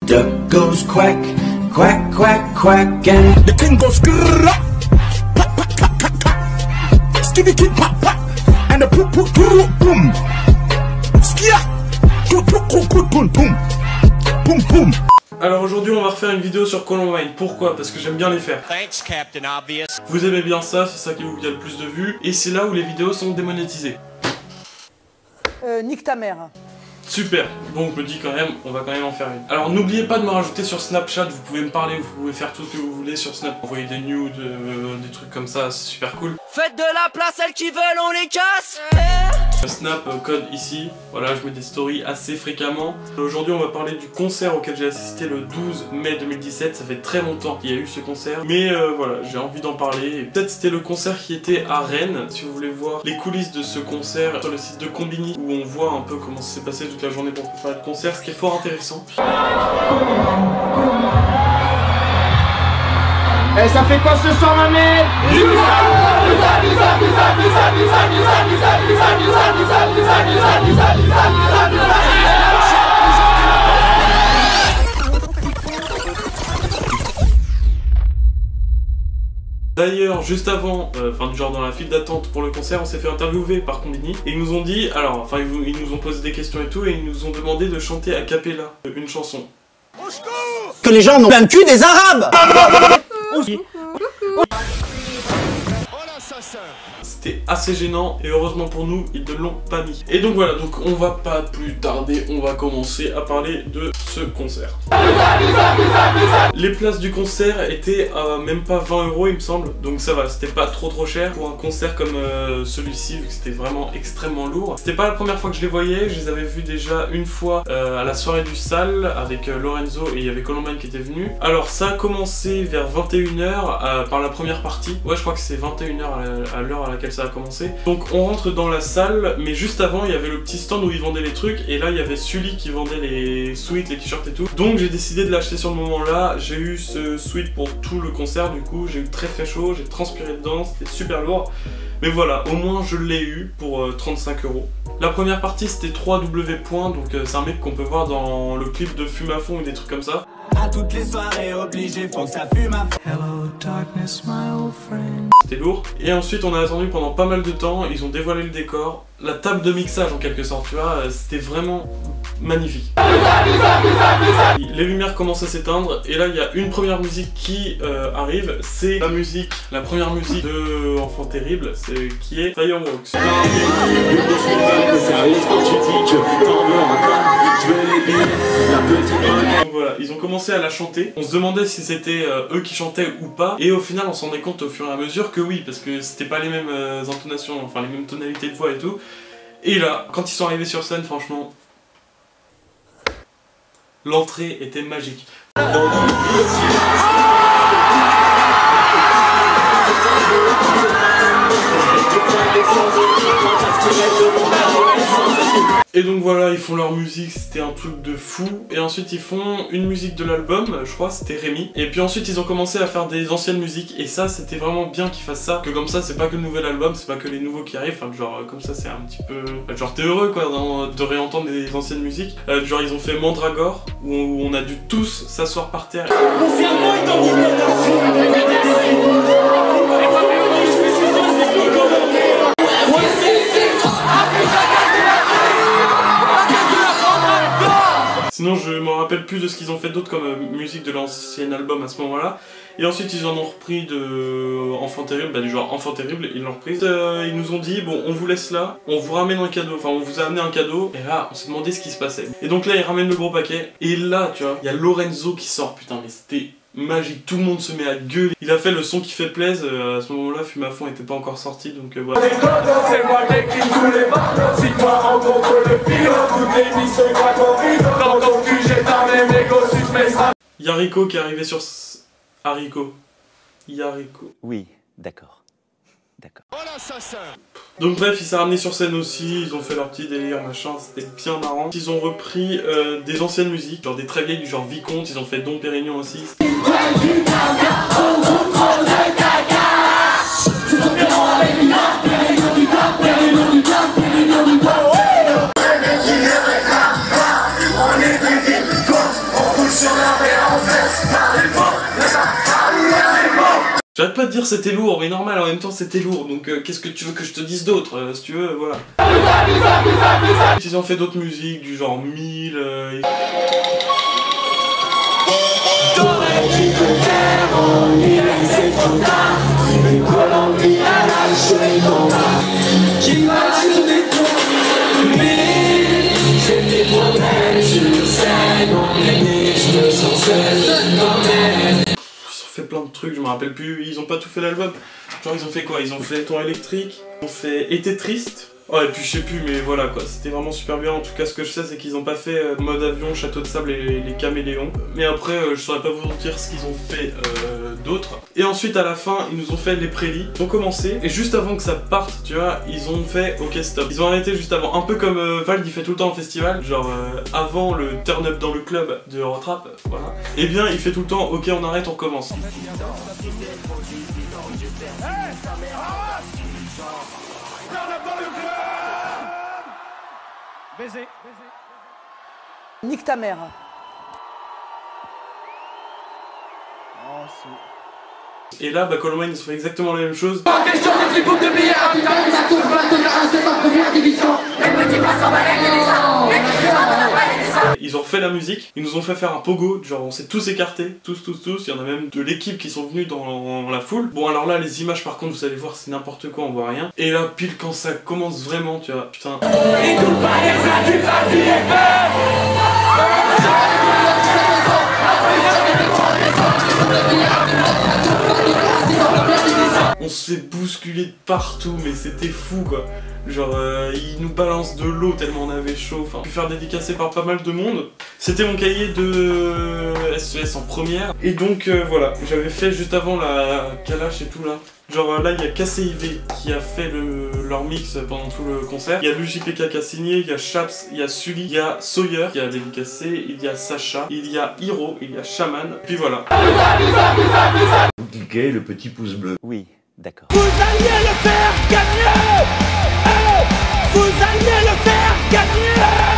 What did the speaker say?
Duck goes quack, quack, quack, quack, and the king goes grrrr, quack, quack, quack, quack, quack, skitty kid, quack, quack, and the poop, poop, poop, boom, skia, poop, poop, poop, poop, boom, boom, boom, boom. Alors aujourd'hui on va refaire une vidéo sur Columbine. Pourquoi? Parce que j'aime bien les faire. Thanks, Captain Obvious. Vous aimez bien ça, c'est ça qui vous a le plus de vues. Et c'est là où les vidéos sont démonétisées. Nique ta mère. Super, bon je me dis quand même, on va quand même en faire une. Alors n'oubliez pas de me rajouter sur Snapchat, vous pouvez me parler, vous pouvez faire tout ce que vous voulez sur Snap. Envoyer des nudes, des trucs comme ça, c'est super cool. Faites de la place, celles qui veulent, on les casse. Snap, code ici, voilà, je mets des stories assez fréquemment. Aujourd'hui on va parler du concert auquel j'ai assisté le 12 mai 2017, ça fait très longtemps qu'il y a eu ce concert. Mais voilà, j'ai envie d'en parler. Peut-être c'était le concert qui était à Rennes, si vous voulez voir les coulisses de ce concert sur le site de Combini, où on voit un peu comment ça s'est passé toute la journée pour préparer le concert, ce qui est fort intéressant. Et ça fait quoi ce soir, ma mère? D'ailleurs, juste avant, enfin genre dans la file d'attente pour le concert, on s'est fait interviewer par Combini et ils nous ont dit, alors, enfin ils nous ont posé des questions et tout et ils nous ont demandé de chanter a cappella une chanson. Que les gens n'ont plein le cul des Arabes. C'était assez gênant et heureusement pour nous, ils ne l'ont pas mis. Et donc voilà, donc on va pas plus tarder, on va commencer à parler de ce concert. Les places du concert étaient à même pas 20 € il me semble, donc ça va, c'était pas trop cher pour un concert comme celui-ci, vu que c'était vraiment extrêmement lourd. C'était pas la première fois que je les voyais, je les avais vus déjà une fois à la soirée du Sal avec Lorenzo et il y avait Columbine qui était venu. Alors ça a commencé vers 21 h par la première partie, ouais je crois que c'est 21 h à l'heure à laquelle ça a commencé. Donc on rentre dans la salle, mais juste avant il y avait le petit stand où ils vendaient les trucs et là il y avait Sully qui vendait les sweats, les t-shirts et tout. Donc j'ai décidé de l'acheter sur le moment là. J'ai eu ce sweat pour tout le concert, du coup j'ai eu très chaud, j'ai transpiré dedans, c'était super lourd. Mais voilà, au moins je l'ai eu pour 35 €. La première partie c'était 3W Point, donc c'est un mec qu'on peut voir dans le clip de Fume à fond ou des trucs comme ça. À toutes les soirées obligé, faut que ça fume à fond. Hello darkness, my old friend. C'était lourd. Et ensuite on a attendu pendant pas mal de temps, ils ont dévoilé le décor, la table de mixage en quelque sorte, tu vois, c'était vraiment magnifique. Les lumières commencent à s'éteindre et là il y a une première musique qui arrive, c'est la première musique de Enfant Terrible, qui est Fireworks. Donc voilà, ils ont commencé à la chanter, on se demandait si c'était eux qui chantaient ou pas, et au final on s'en rendait compte au fur et à mesure que oui, parce que c'était pas les mêmes intonations, enfin les mêmes tonalités de voix et tout. Et là, quand ils sont arrivés sur scène, franchement, l'entrée était magique. Et donc voilà, ils font leur musique, c'était un truc de fou. Et ensuite ils font une musique de l'album, je crois, c'était Rémi. Et puis ensuite ils ont commencé à faire des anciennes musiques. Et ça, c'était vraiment bien qu'ils fassent ça. Que comme ça, c'est pas que le nouvel album, c'est pas que les nouveaux qui arrivent. Enfin, genre comme ça, c'est un petit peu... Genre t'es heureux quoi de réentendre des anciennes musiques. Genre ils ont fait Mandragore, où on a dû tous s'asseoir par terre. Sinon je me rappelle plus de ce qu'ils ont fait d'autre comme musique de l'ancien album à ce moment-là. Et ensuite ils en ont repris de Enfant Terrible, bah, du genre Enfant Terrible, ils l'ont repris. Ils nous ont dit bon on vous laisse là, on vous ramène un cadeau, enfin on vous a amené un cadeau. Et là on s'est demandé ce qui se passait. Et donc là ils ramènent le gros paquet. Et là tu vois, il y a Lorenzo qui sort, putain mais c'était magique, tout le monde se met à gueuler. Il a fait le son qui fait plaisir, à ce moment là Fume à fond était pas encore sorti donc voilà. C'est moi qui écris tous les bars. Si toi rencontres le pire, toutes les misses se croient corrides. Dans ton cul j'ai ta même égo, si je mets ça. Yariko qui est arrivé sur... Haricot. Yariko. Oui, d'accord. D'accord. Donc bref, il s'est ramené sur scène aussi, ils ont fait leur petit délire, machin, c'était bien marrant. Ils ont repris des anciennes musiques, genre des très vieilles du genre Vicomte, ils ont fait Dom Pérignon aussi. On est des on roule sur la J'arrête pas de dire c'était lourd, mais normal, en même temps c'était lourd, donc qu'est-ce que tu veux que je te dise d'autre, si tu veux, voilà. Ils ont fait d'autres musiques, du genre 1000... fait plein de trucs, je me rappelle plus, ils ont pas tout fait l'album. Genre ils ont fait quoi? Ils ont fait Tour électrique, ils ont fait Été triste. Oh et puis je sais plus mais voilà quoi, c'était vraiment super bien. En tout cas ce que je sais c'est qu'ils ont pas fait mode avion, château de sable et les caméléons. Mais après je saurais pas vous dire ce qu'ils ont fait d'autres. Et ensuite à la fin ils nous ont fait les prélis. Ils ont commencé et juste avant que ça parte tu vois, ils ont fait ok stop. Ils ont arrêté juste avant, un peu comme Vald il fait tout le temps en festival. Genre avant le turn up dans le club de Eurotrap, voilà. Et bien il fait tout le temps ok on arrête on recommence. Baiser. Nique ta mère. Et là, bah, Columbine, ils ont fait exactement la même chose. Ils ont refait la musique, ils nous ont fait faire un pogo, genre on s'est tous écartés, tous, il y en a même de l'équipe qui sont venus dans la foule. Bon alors là, les images par contre, vous allez voir, c'est n'importe quoi, on voit rien. Et là, pile quand ça commence vraiment, tu vois, putain... On s'est bousculé de partout, mais c'était fou quoi. Genre, ils nous balancent de l'eau tellement on avait chaud. Enfin, pu faire dédicacer par pas mal de monde. C'était mon cahier de SES en première. Et donc, voilà, j'avais fait juste avant la Kalash et tout là. Genre là, il y a KCIV qui a fait leur mix pendant tout le concert. Il y a l'UJPK qui a signé, il y a Chaps, il y a Sully, il y a Sawyer qui a dédicacé, il y a Sacha, il y a Hiro, il y a Shaman. Puis voilà. Vous cliquez le petit pouce bleu. Oui, d'accord. Vous alliez le faire gagner. Vous alliez le faire gagner.